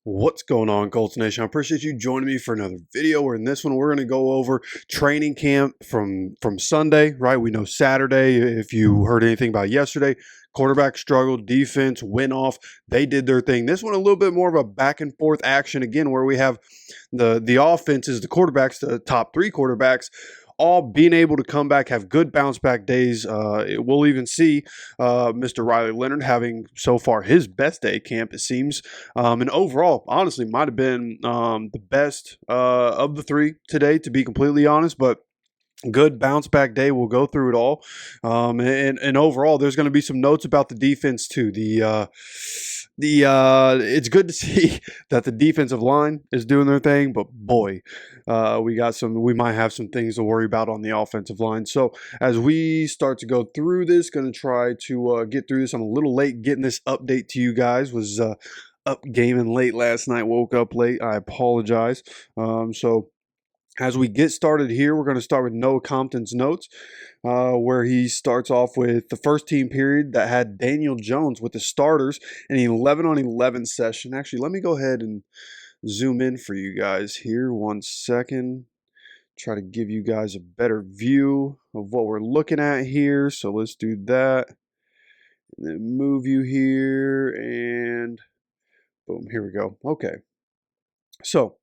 What's going on, Colts Nation? I appreciate you joining me for another video. Where in this one, we're going to go over training camp from Sunday, right? We know Saturday, if you heard anything about yesterday, quarterback struggled, defense went off. They did their thing. This one, a little bit more of a back and forth action again, where we have the offenses, the quarterbacks, the top three quarterbacks, all being able to come back, have good bounce back days. We'll even see Mr. Riley Leonard having so far his best day camp, it seems. And overall, honestly, might have been the best of the three today, to be completely honest. But good bounce back day. We'll go through it all. And overall, there's going to be some notes about the defense too. It's good to see that the defensive line is doing their thing, but boy, we might have some things to worry about on the offensive line. So as we start to go through this, going to try to get through this. I'm a little late getting this update to you guys. Was up gaming late last night, woke up late. I apologize. So as we get started here, we're going to start with Noah Compton's notes, where he starts off with the first team period that had Daniel Jones with the starters in an 11-on-11 session. Actually, let me go ahead and zoom in for you guys here. 1 second. Try to give you guys a better view of what we're looking at here. So let's do that. And then move you here, and boom, here we go. Okay. So,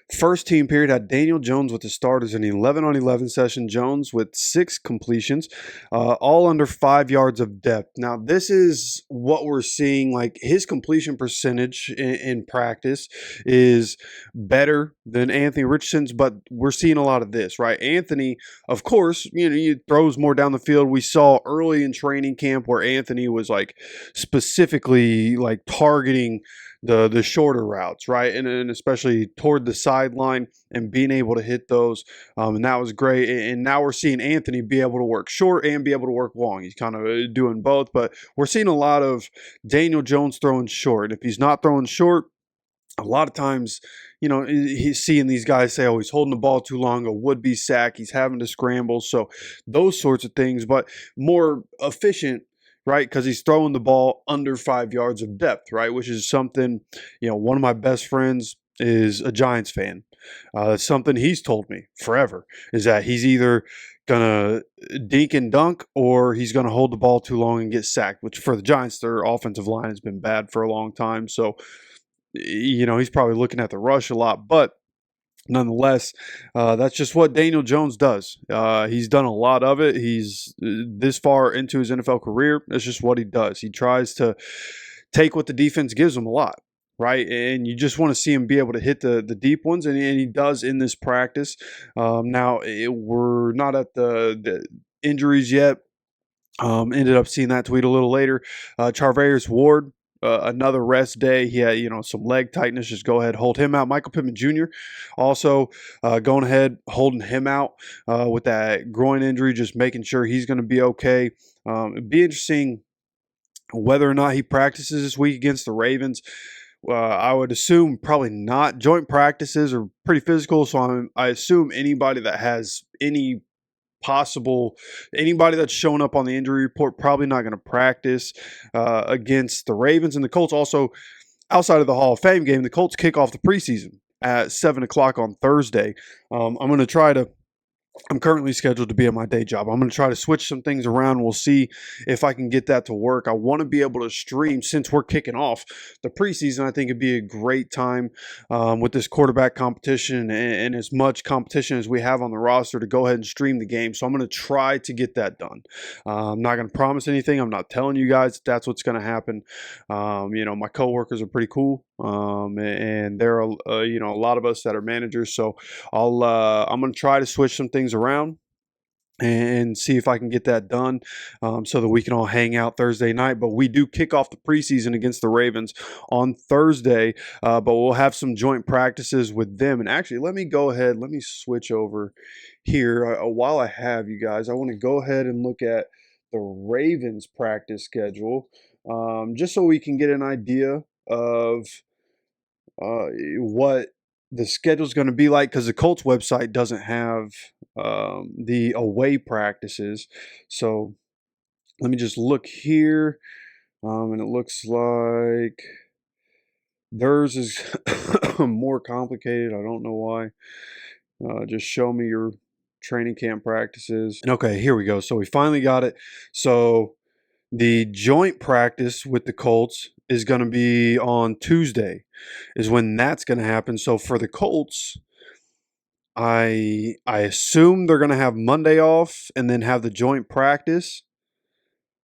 first team period had Daniel Jones with the starters in the 11-on-11 session. Jones with 6 completions, all under 5 yards of depth. Now, this is what we're seeing. Like, his completion percentage in practice is better than Anthony Richardson's, but we're seeing a lot of this, right? Anthony, of course, he throws more down the field. We saw early in training camp where Anthony was like specifically like targeting the shorter routes, right? And especially toward the sideline and being able to hit those. And that was great. And now we're seeing Anthony be able to work short and be able to work long. He's kind of doing both, but we're seeing a lot of Daniel Jones throwing short. If he's not throwing short, a lot of times, he's seeing these guys say, oh, he's holding the ball too long, a would-be sack, he's having to scramble. So those sorts of things, but more efficient, right? Because he's throwing the ball under 5 yards of depth, right? Which is something, one of my best friends is a Giants fan. That's something he's told me forever, is that he's either going to dink and dunk or he's going to hold the ball too long and get sacked, which for the Giants, their offensive line has been bad for a long time. So, he's probably looking at the rush a lot, but nonetheless, that's just what Daniel Jones does. He's done a lot of it. He's this far into his NFL career. That's just what he does. He tries to take what the defense gives him a lot, right? And you just want to see him be able to hit the deep ones, and he does in this practice. Now, we're not at the injuries yet. Ended up seeing that tweet a little later. Charvarius Ward, another rest day. He had, some leg tightness. Just go ahead, hold him out. Michael Pittman Jr. also going ahead, holding him out with that groin injury, just making sure he's going to be okay. It'd be interesting whether or not he practices this week against the Ravens. I would assume probably not. Joint practices are pretty physical, so I assume anybody that has anybody that's shown up on the injury report probably not going to practice against the Ravens. And the Colts also, outside of the Hall of Fame game, the Colts kick off the preseason at 7 o'clock on Thursday. I'm currently scheduled to be at my day job. I'm going to try to switch some things around. We'll see if I can get that to work. I want to be able to stream since we're kicking off the preseason. I think it'd be a great time with this quarterback competition and as much competition as we have on the roster to go ahead and stream the game. So I'm going to try to get that done. I'm not going to promise anything. I'm not telling you guys that's what's going to happen. My coworkers are pretty cool. And there are, a lot of us that are managers. So I'm going to try to switch some things around and see if I can get that done so that we can all hang out Thursday night. But we do kick off the preseason against the Ravens on Thursday, but we'll have some joint practices with them. And actually, let me switch over here. While I have you guys, I want to go ahead and look at the Ravens practice schedule just so we can get an idea of what the schedule is going to be like, because the Colts website doesn't have the away practices. So let me just look here, and it looks like Theirs is more complicated. I don't know why. Just show me your training camp practices. And okay, here we go. So we finally got it. So the joint practice with the Colts is going to be on Tuesday, is when that's going to happen. So for the Colts, I assume they're going to have Monday off and then have the joint practice.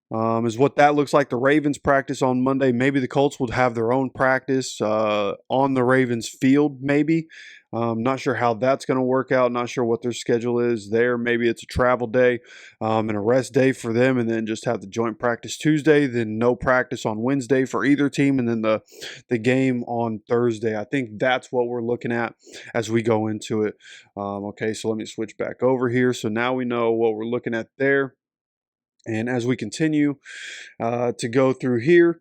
Is what that looks like. The Ravens practice on Monday. Maybe the Colts will have their own practice on the Ravens field, maybe. Not sure how that's going to work out. Not sure what their schedule is there. Maybe it's a travel day and a rest day for them, and then just have the joint practice Tuesday, then no practice on Wednesday for either team, and then the game on Thursday. I think that's what we're looking at as we go into it. Okay, so let me switch back over here. So now we know what we're looking at there. And as we continue to go through here,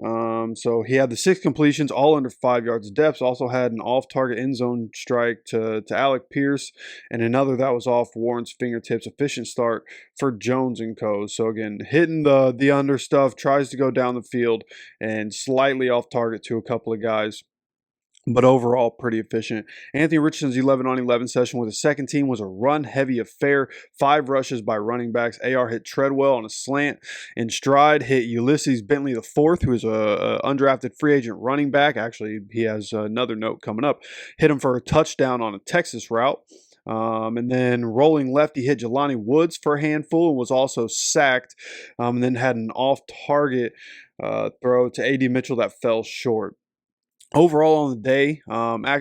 so he had the 6 completions, all under 5 yards of depth. Also had an off-target end zone strike to Alec Pierce, and another that was off Warren's fingertips. Efficient start for Jones and Co. So again, hitting the under stuff, tries to go down the field, and slightly off target to a couple of guys, but overall pretty efficient. Anthony Richardson's 11-on-11 session with the second team was a run-heavy affair. 5 rushes by running backs. AR hit Treadwell on a slant. In stride, hit Ulysses Bentley IV, who is a undrafted free agent running back. Actually, he has another note coming up. Hit him for a touchdown on a Texas route. And then rolling left, he hit Jelani Woods for a handful and was also sacked. And then had an off-target throw to A.D. Mitchell that fell short. Overall on the day,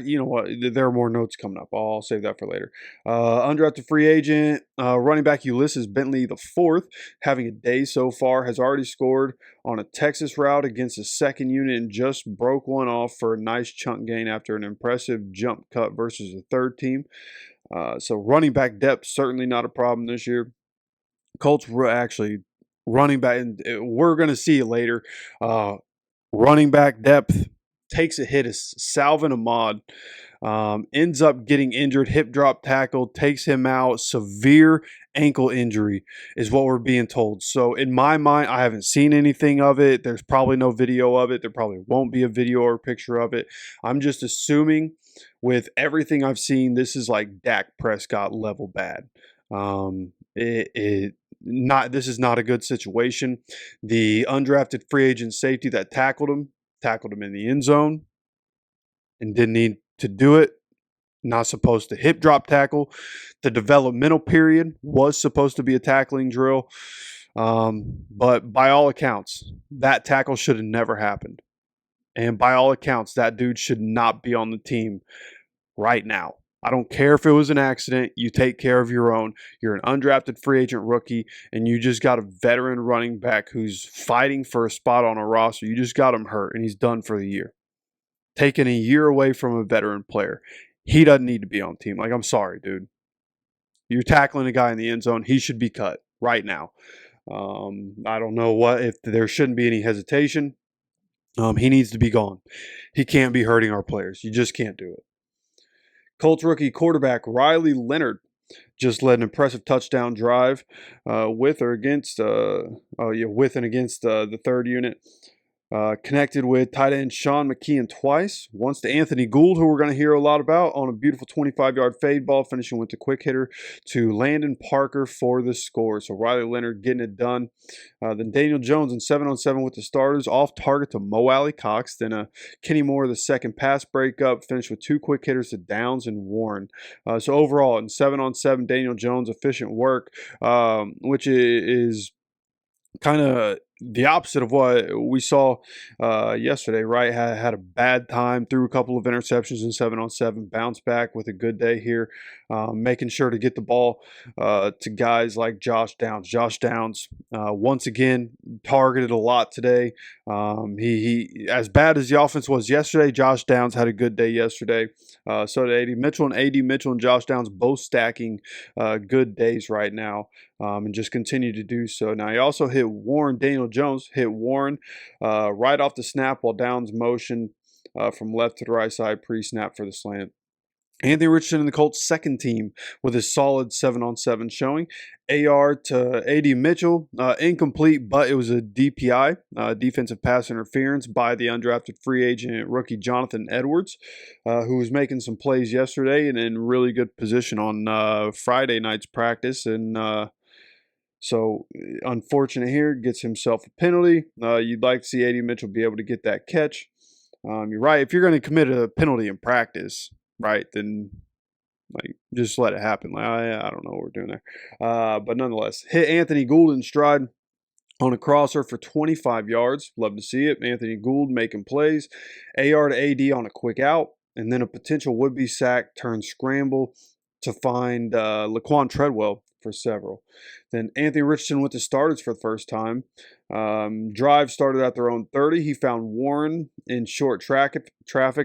you know what? There are more notes coming up. I'll save that for later. Undrafted free agent, running back Ulysses Bentley IV, having a day so far, has already scored on a Texas route against the second unit and just broke one off for a nice chunk gain after an impressive jump cut versus the third team. So running back depth, certainly not a problem this year. Colts were actually running back, and we're going to see it later. Running back depth takes a hit as Salvin Ahmad ends up getting injured. Hip drop tackle takes him out. Severe ankle injury is what we're being told. So in my mind, I haven't seen anything of it. There's probably no video of it. There probably won't be a video or picture of it. I'm just assuming with everything I've seen, this is like Dak Prescott level bad. This is not a good situation. The undrafted free agent safety that tackled him in the end zone and didn't need to do it. Not supposed to hip drop tackle. The developmental period was supposed to be a tackling drill. But by all accounts, that tackle should have never happened. And by all accounts, that dude should not be on the team right now. I don't care if it was an accident. You take care of your own. You're an undrafted free agent rookie, and you just got a veteran running back who's fighting for a spot on a roster. You just got him hurt, and he's done for the year. Taking a year away from a veteran player. He doesn't need to be on the team. Like, I'm sorry, dude. You're tackling a guy in the end zone. He should be cut right now. I don't know if there shouldn't be any hesitation. He needs to be gone. He can't be hurting our players. You just can't do it. Colts rookie quarterback Riley Leonard just led an impressive touchdown drive with and against the third unit. Connected with tight end Sean McKeon twice. Once to Anthony Gould, who we're going to hear a lot about, on a beautiful 25-yard fade ball, finishing with the quick hitter to Landon Parker for the score. So Riley Leonard getting it done. Then Daniel Jones in 7-on-7 with the starters, off target to Mo Alley Cox. Then Kenny Moore, the second pass breakup, finished with 2 quick hitters to Downs and Warren. So overall, in 7-on-7, Daniel Jones, efficient work, which is kind of the opposite of what we saw yesterday, right? Had a bad time, threw a couple of interceptions in 7-on-7, bounced back with a good day here, making sure to get the ball to guys like Josh Downs. Josh Downs, once again, targeted a lot today. He as bad as the offense was yesterday, Josh Downs had a good day yesterday. So did A.D. Mitchell, and A.D. Mitchell and Josh Downs both stacking good days right now, and just continue to do so. Now, he also hit Warren. Daniel Jones hit Warren right off the snap while Downs motioned from left to the right side pre-snap for the slant. Anthony Richardson and the Colts' second team with a solid 7-on-7 showing. AR to AD Mitchell, incomplete, but it was a DPI, defensive pass interference, by the undrafted free agent rookie Jonathan Edwards, who was making some plays yesterday and in really good position on Friday night's practice. And so, unfortunate here, gets himself a penalty. You'd like to see AD Mitchell be able to get that catch. You're right. If you're going to commit a penalty in practice, right, then like just let it happen. Like I don't know what we're doing there, but nonetheless, hit Anthony Gould in stride on a crosser for 25 yards. Love to see it. Anthony Gould making plays. AR to AD on a quick out, and then a potential would-be sack turn scramble to find Laquan Treadwell for several. Then Anthony Richardson with the starters for the first time. Drive started at their own 30. He found Warren in short traffic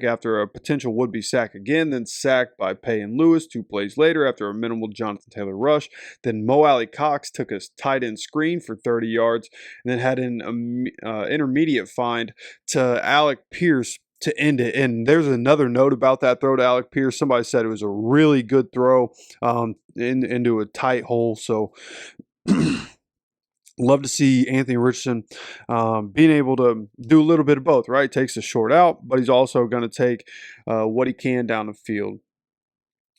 after a potential would-be sack again, then sacked by Payne Lewis 2 plays later after a minimal Jonathan Taylor rush. Then Mo Alley Cox took a tight end screen for 30 yards and then had an intermediate find to Alec Pierce to end it. And there's another note about that throw to Alec Pierce. Somebody said it was a really good throw into a tight hole. So love to see Anthony Richardson being able to do a little bit of both, right? Takes the short out, but he's also going to take what he can down the field.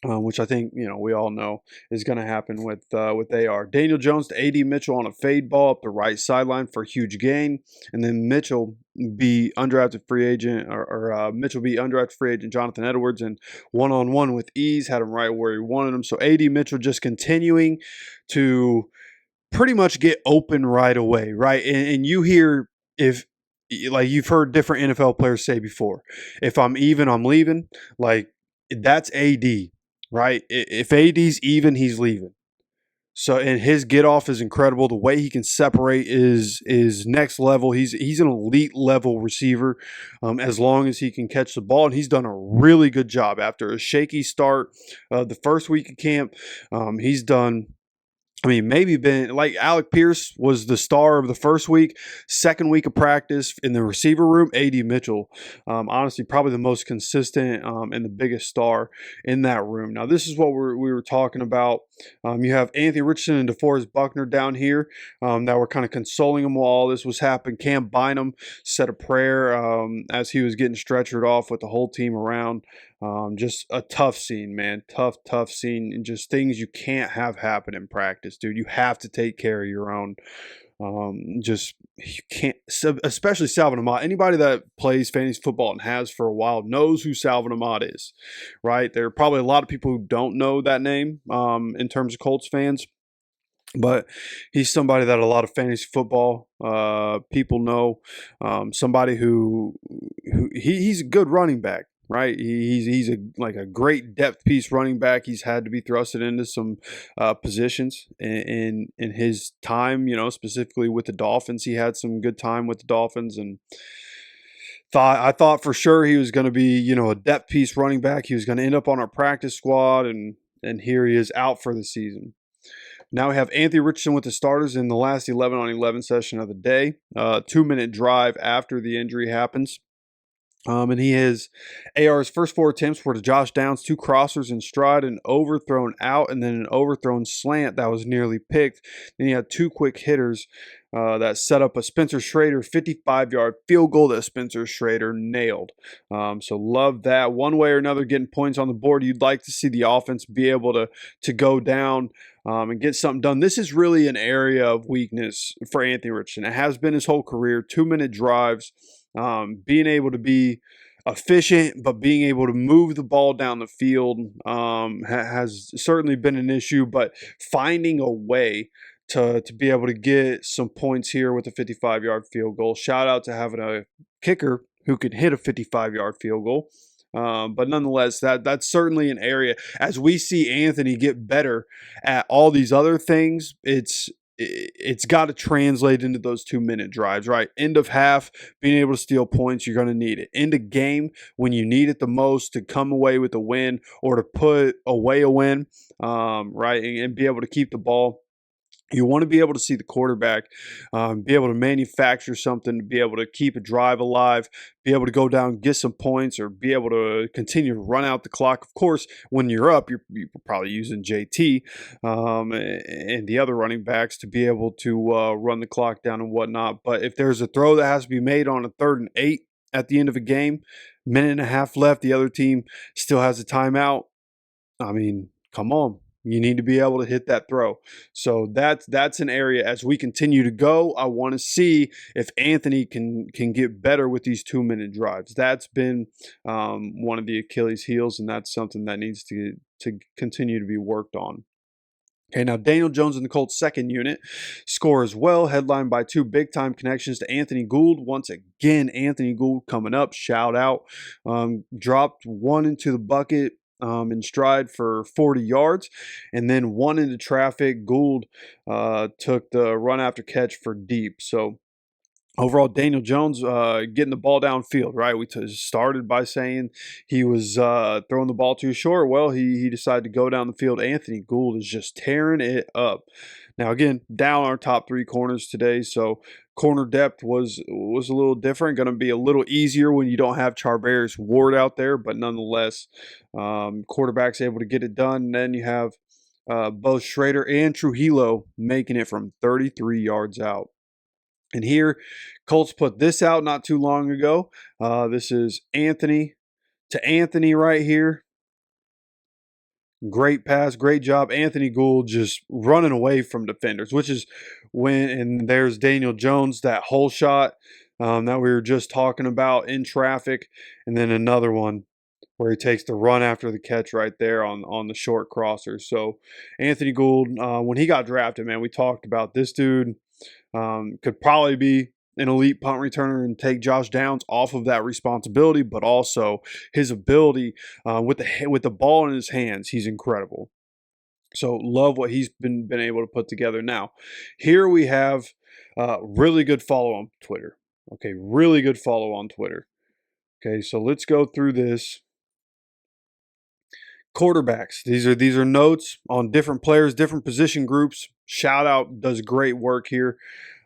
Which I think, we all know is going to happen with AR. Daniel Jones to AD Mitchell on a fade ball up the right sideline for a huge gain. And then Mitchell be undrafted free agent, or Mitchell be undrafted free agent Jonathan Edwards, and one-on-one with ease, had him right where he wanted him. So AD Mitchell just continuing to pretty much get open right away, right? And you hear, if like you've heard different NFL players say before, if I'm even, I'm leaving. Like, that's AD. Right? If AD's even, he's leaving. So, and his get off is incredible. The way he can separate is next level. He's an elite level receiver, as long as he can catch the ball. And he's done a really good job after a shaky start the first week of camp. He's done. Maybe been like Alec Pierce was the star of the first week. Second week of practice in the receiver room, AD Mitchell, honestly, probably the most consistent and the biggest star in that room. Now, this is what we were talking about. You have Anthony Richardson and DeForest Buckner down here that were kind of consoling him while all this was happening. Cam Bynum said a prayer as he was getting stretchered off with the whole team around. Just a tough scene, man. Tough scene, and just things you can't have happen in practice, dude. You have to take care of your own. Just you can't, especially Salvon Ahmed. Anybody that plays fantasy football and has for a while knows who Salvon Ahmed is, right? There are probably a lot of people who don't know that name in terms of Colts fans. But he's somebody that a lot of fantasy football people know. Somebody who he's a good running back, right? He's a great depth piece running back. He's had to be thrusted into some positions in his time, specifically with the Dolphins. He had some good time with the Dolphins, and I thought for sure he was going to be, a depth piece running back. He was going to end up on our practice squad, and here he is out for the season. Now we have Anthony Richardson with the starters in the last 11-on-11 session of the day. 2-minute drive after the injury happens. And he has AR's first 4 attempts were to Josh Downs, 2 crossers in stride, an overthrown out, and then an overthrown slant that was nearly picked. Then he had 2 quick hitters that set up a Spencer Schrader 55-yard field goal that Spencer Schrader nailed. So love that. One way or another, getting points on the board. You'd like to see the offense be able to go down and get something done. This is really an area of weakness for Anthony Richardson. It has been his whole career. 2-minute drives. Being able to be efficient, but being able to move the ball down the field has certainly been an issue, but finding a way to be able to get some points here with a 55-yard field goal. Shout out to having a kicker who could hit a 55-yard field goal. But nonetheless, that's certainly an area. As we see Anthony get better at all these other things, it's got to translate into those 2-minute drives, right? End of half, being able to steal points, you're going to need it. End of game, when you need it the most to come away with a win or to put away a win, right, and be able to keep the ball You want to be able to see the quarterback, be able to manufacture something, to be able to keep a drive alive, be able to go down, get some points, or be able to continue to run out the clock. Of course, when you're up, you're probably using JT and the other running backs to be able to run the clock down and whatnot. But if there's a throw that has to be made on a 3rd and 8 at the end of a game, minute and a half left, the other team still has a timeout. I mean, come on. You need to be able to hit that throw. So that's an area as we continue to go. I want to see if Anthony can get better with these 2-minute drives. That's been one of the Achilles heels, and that's something that needs to continue to be worked on. Okay, now Daniel Jones and the Colts' second unit score as well, headlined by 2 big-time connections to Anthony Gould. Once again, Anthony Gould coming up, shout out. Dropped one into the bucket in stride for 40 yards, and then one into traffic. Gould took the run after catch for deep. So overall, Daniel Jones getting the ball downfield, right? We started by saying he was throwing the ball too short. Well, he decided to go down the field. Anthony Gould is just tearing it up. Now, again, down our top 3 corners today, so corner depth was a little different. Going to be a little easier when you don't have Charvarius Ward out there, but nonetheless, quarterback's able to get it done. And then you have both Schrader and Trujillo making it from 33 yards out. And here, Colts put this out not too long ago. This is Anthony to Anthony right here. Great pass, great job. Anthony Gould just running away from defenders, which is when, and there's Daniel Jones, that hole shot that we were just talking about in traffic. And then another one where he takes the run after the catch right there on the short crosser. So Anthony Gould, when he got drafted, man, we talked about this dude could probably be an elite punt returner and take Josh Downs off of that responsibility, but also his ability with the ball in his hands, he's incredible. So love what he's been able to put together. Now, here we have really good follow on Twitter. Okay, really good follow on Twitter. Okay, so let's go through this. Quarterbacks. These are notes on different players, different position groups. Shout out, does great work here.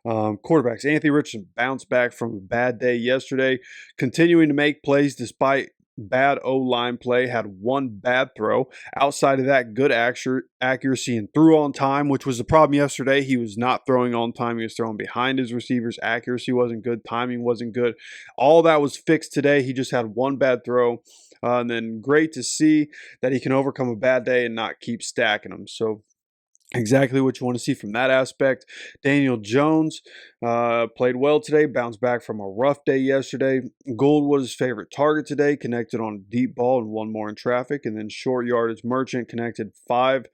Quarterbacks. Anthony Richardson bounced back from a bad day yesterday, continuing to make plays despite bad O-line play. Had one bad throw. Outside of that, good accuracy and threw on time, which was the problem yesterday. He was not throwing on time. He was throwing behind his receivers. Accuracy wasn't good. Timing wasn't good. All that was fixed today. He just had one bad throw. And then great to see that he can overcome a bad day and not keep stacking them. So exactly what you want to see from that aspect. Daniel Jones played well today, bounced back from a rough day yesterday. Gould was his favorite target today, connected on a deep ball and one more in traffic. And then short yardage Merchant connected five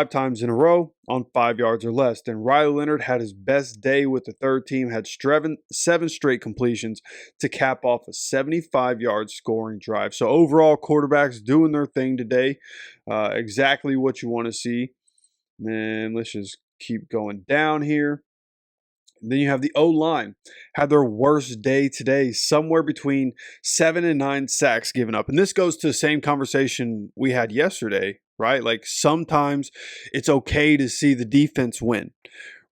times in a row on 5 yards or less. Then Riley Leonard had his best day with the third team, had 7 straight completions to cap off a 75-yard scoring drive. So overall, quarterbacks doing their thing today. Exactly what you want to see. And let's just keep going down here. Then you have the O-line. Had their worst day today, somewhere between 7 and 9 sacks given up. And this goes to the same conversation we had yesterday, right? Like sometimes it's okay to see the defense win,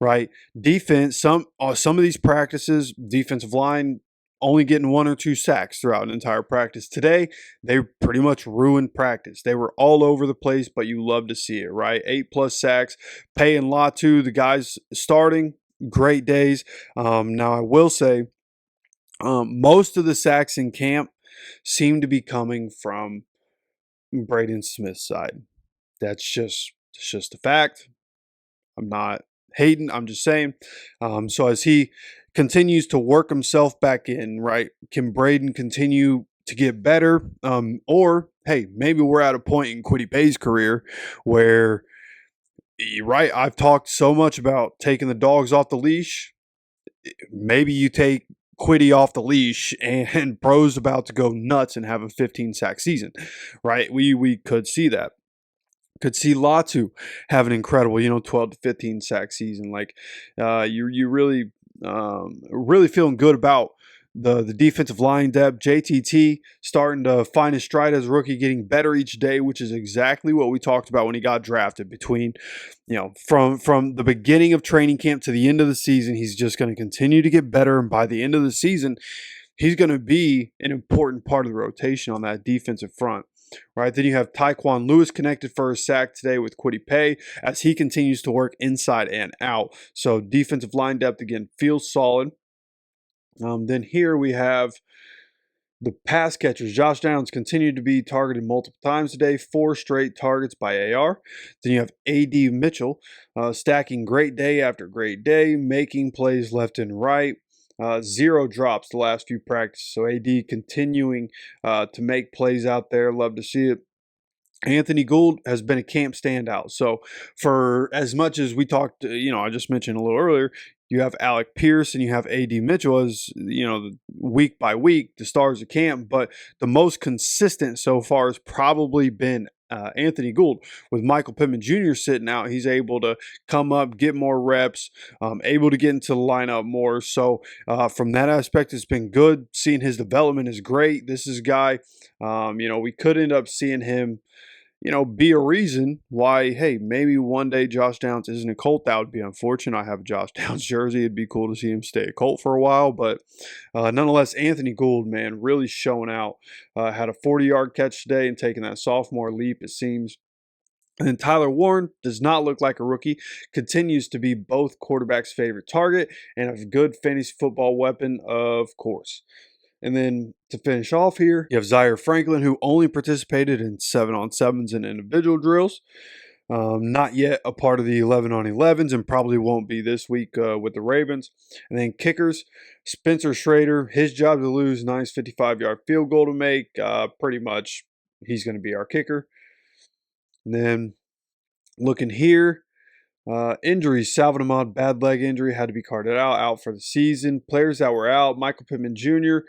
right? Defense, some of these practices, defensive line only getting 1 or 2 sacks throughout an entire practice. Today, they pretty much ruined practice. They were all over the place, but you love to see it, right? 8+ sacks. Pay and Latu, the guys starting, great days. Now, I will say most of the sacks in camp seem to be coming from Braden Smith's side. It's just a fact. I'm not hating. I'm just saying. So as he continues to work himself back in, right? Can Braden continue to get better? Or, hey, maybe we're at a point in Kwity Paye's career where, right, I've talked so much about taking the dogs off the leash. Maybe you take Kwity off the leash and Bro's about to go nuts and have a 15-sack season, right? We could see that. Could see Latu have an incredible, 12 to 15 sack season. Like you really feeling good about the defensive line depth. JTT starting to find his stride as a rookie, getting better each day, which is exactly what we talked about when he got drafted. Between, from the beginning of training camp to the end of the season, he's just going to continue to get better. And by the end of the season, he's going to be an important part of the rotation on that defensive front. Right, then you have Tyquan Lewis connected for a sack today with Kwity Paye as he continues to work inside and out. So defensive line depth again feels solid. Then here we have the pass catchers. Josh Downs continued to be targeted multiple times today, 4 straight targets by AR. Then you have A.D. Mitchell stacking great day after great day, making plays left and right. 0 drops the last few practices. So AD continuing to make plays out there. Love to see it. Anthony Gould has been a camp standout. So for as much as we talked, I just mentioned a little earlier, you have Alec Pierce and you have A.D. Mitchell as, week by week, the stars of camp. But the most consistent so far has probably been Anthony Gould. With Michael Pittman Jr. sitting out, he's able to come up, get more reps, able to get into the lineup more. So from that aspect, it's been good. Seeing his development is great. This is a guy, we could end up seeing him be a reason why, hey, maybe one day Josh Downs isn't a Colt. That would be unfortunate. I have a Josh Downs jersey. It'd be cool to see him stay a Colt for a while. But nonetheless, Anthony Gould, man, really showing out. Had a 40-yard catch today and taking that sophomore leap, it seems. And then Tyler Warren does not look like a rookie, continues to be both quarterbacks' favorite target and a good fantasy football weapon, of course. And then to finish off here, you have Zaire Franklin, who only participated in 7-on-7s and individual drills. Not yet a part of the 11-on-11s and probably won't be this week with the Ravens. And then kickers, Spencer Schrader, his job to lose, nice 55-yard field goal to make. Pretty much he's going to be our kicker. And then looking here, injuries, Salvin Ahmed, bad leg injury, had to be carted out for the season. Players that were out, Michael Pittman Jr.,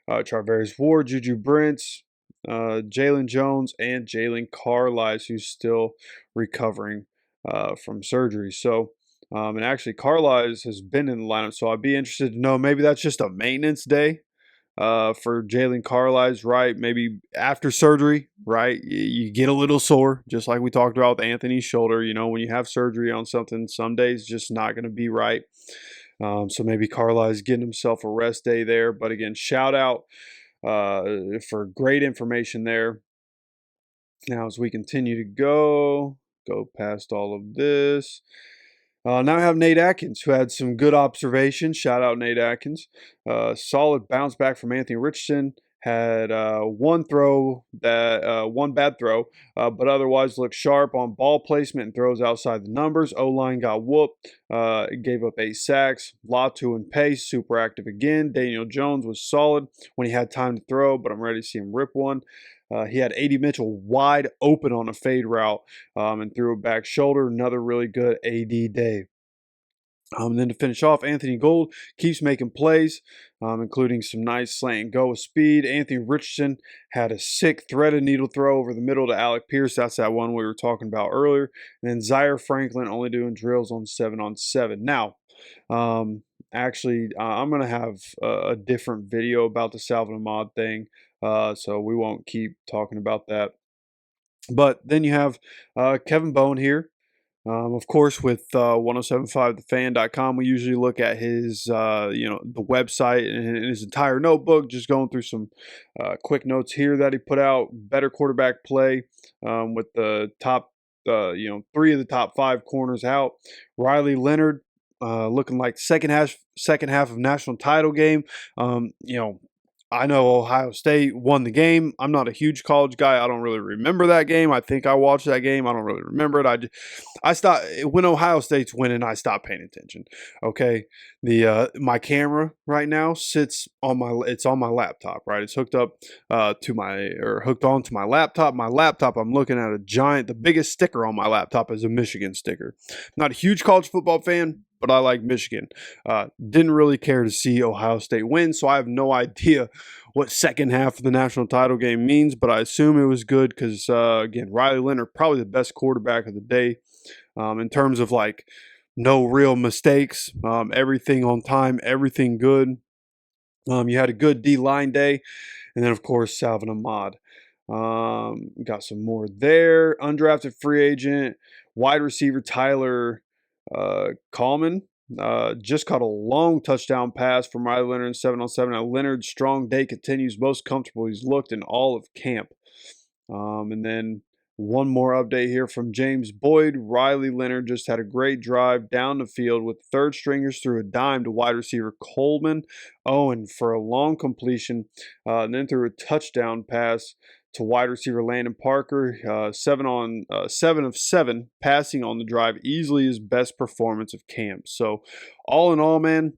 Charvarius Ward, Juju Brents, Jalen Jones, and Jalen Carlisle, who's still recovering from surgery. So, and actually Carlisle has been in the lineup, so I'd be interested to know, maybe that's just a maintenance day for Jalen Carlisle, right? Maybe after surgery, right? You get a little sore, just like we talked about with Anthony's shoulder. When you have surgery on something, some days just not going to be right. So maybe Carlisle's getting himself a rest day there. But again, shout out for great information there. Now, as we continue to go past all of this. Now I have Nate Atkins, who had some good observations. Shout out Nate Atkins. Solid bounce back from Anthony Richardson. Had one bad throw, but otherwise looked sharp on ball placement and throws outside the numbers. O-line got whooped. Gave up 8 sacks. Latu and Pace, super active again. Daniel Jones was solid when he had time to throw, but I'm ready to see him rip one. He had A.D. Mitchell wide open on a fade route and threw a back shoulder. Another really good A.D. day. And then to finish off, Anthony Gould keeps making plays, including some nice slant and go with speed. Anthony Richardson had a sick threaded needle throw over the middle to Alec Pierce. That's that one we were talking about earlier. And then Zaire Franklin only doing drills on 7-on-7. Now, actually, I'm going to have a different video about the Salvin Ahmed thing. So we won't keep talking about that. But then you have Kevin Bone here. Of course, with 1075thefan.com, we usually look at his, the website and his entire notebook, just going through some quick notes here that he put out. Better quarterback play with the top, 3 of the top 5 corners out. Riley Leonard looking like second half of national title game. I know Ohio State won the game. I'm not a huge college guy. I don't really remember that game. I think I watched that game. I don't really remember it. I stopped when Ohio State's winning. I stopped paying attention. Okay, my camera right now sits on my laptop. Right, it's hooked up hooked onto my laptop. My laptop, I'm looking at the biggest sticker on my laptop is a Michigan sticker. Not a huge college football fan, but I like Michigan. Didn't really care to see Ohio State win, so I have no idea what second half of the national title game means, but I assume it was good because, again, Riley Leonard, probably the best quarterback of the day in terms of, no real mistakes, everything on time, everything good. You had a good D-line day, and then of course Salvin Ahmad. Got some more there. Undrafted free agent, wide receiver Tyler Coleman. Just caught a long touchdown pass from Riley Leonard in 7-on-7. Now Leonard's strong day continues, most comfortable he's looked in all of camp. And then one more update here from James Boyd. Riley Leonard just had a great drive down the field with third stringers through a dime to wide receiver Coleman Owen for a long completion, and then threw a touchdown pass to wide receiver Landon Parker. 7 of 7 passing on the drive, easily his best performance of camp. So all in all, man,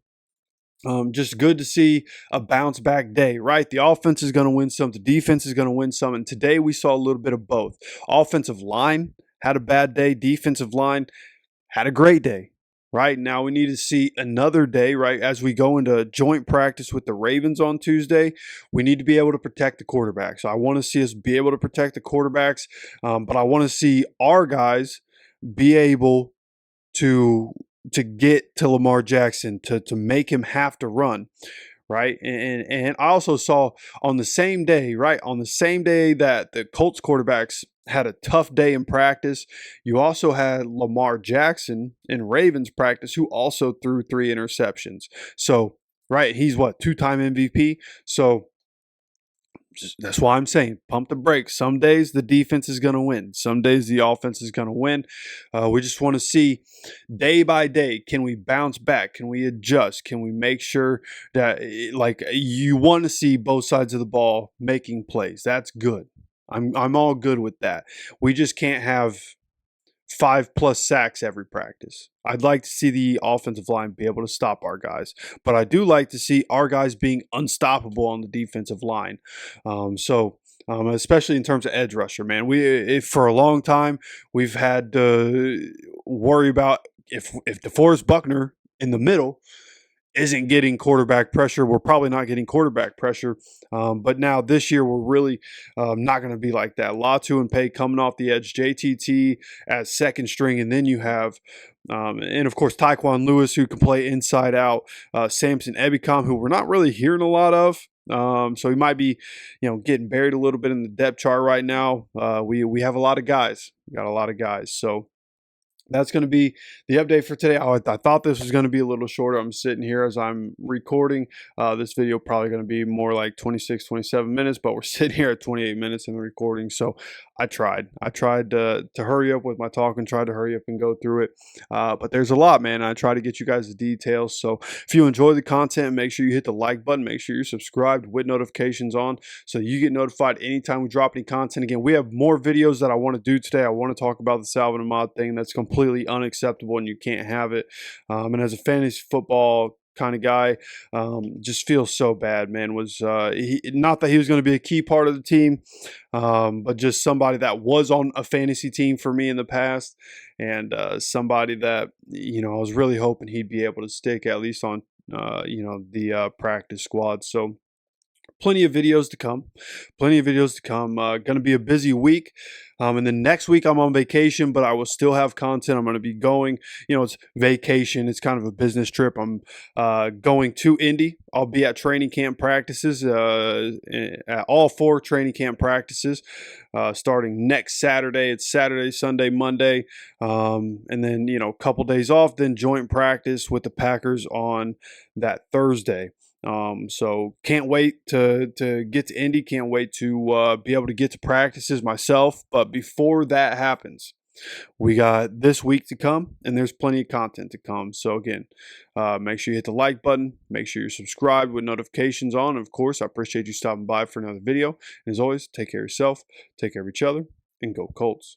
just good to see a bounce back day, right? The offense is going to win some, the defense is going to win some, and today we saw a little bit of both. Offensive line had a bad day, defensive line had a great day, right? Now we need to see another day, right? As we go into joint practice with the Ravens on Tuesday, we need to be able to protect the quarterback. So I want to see us be able to protect the quarterbacks, but I want to see our guys be able to get to Lamar Jackson, to make him have to run, right? And I also saw on the same day, right, on the same day that the Colts quarterbacks had a tough day in practice, you also had Lamar Jackson in Ravens practice, who also threw 3 interceptions. So, right, he's what, 2-time MVP? So that's why I'm saying pump the brakes. Some days the defense is going to win. Some days the offense is going to win. We just want to see day by day, can we bounce back? Can we adjust? Can we make sure that, like, you want to see both sides of the ball making plays? That's good. I'm all good with that. We just can't have 5+ sacks every practice. I'd like to see the offensive line be able to stop our guys, but I do like to see our guys being unstoppable on the defensive line. Especially in terms of edge rusher, man. For a long time we've had to worry about if DeForest Buckner in the middle isn't getting quarterback pressure, we're probably not getting quarterback pressure. But now this year, we're really not going to be like that. Latu and Pay coming off the edge, JTT as second string, and then you have, and of course, Tyquan Lewis, who can play inside out, Samson Ebicom, who we're not really hearing a lot of. So he might be, getting buried a little bit in the depth chart right now. We have a lot of guys. We got a lot of guys. So that's going to be the update for today. I thought this was going to be a little shorter. I'm sitting here as I'm recording. This video probably going to be more like 26, 27 minutes, but we're sitting here at 28 minutes in the recording. So I tried to hurry up with my talk and tried to hurry up and go through it. But there's a lot, man. I try to get you guys the details. So if you enjoy the content, make sure you hit the like button. Make sure you're subscribed with notifications on so you get notified anytime we drop any content. Again, we have more videos that I want to do today. I want to talk about the Salvin Ahmad thing. That's completely unacceptable and you can't have it. And as a fantasy football kind of guy, just feels so bad, man. Not that he was going to be a key part of the team, but just somebody that was on a fantasy team for me in the past, and somebody that I was really hoping he'd be able to stick at least on the practice squad. So plenty of videos to come. Going to be a busy week. And then next week I'm on vacation, but I will still have content. I'm going to be going, it's vacation. It's kind of a business trip. I'm going to Indy. I'll be at training camp practices, at all 4 training camp practices, starting next Saturday. It's Saturday, Sunday, Monday. And then, a couple days off, then joint practice with the Packers on that Thursday. So can't wait to get to Indy. Can't wait to be able to get to practices myself. But before that happens, we got this week to come, and there's plenty of content to come. So again, make sure you hit the like button. Make sure you're subscribed with notifications on. Of course, I appreciate you stopping by for another video. And as always, take care of yourself, take care of each other, and go Colts.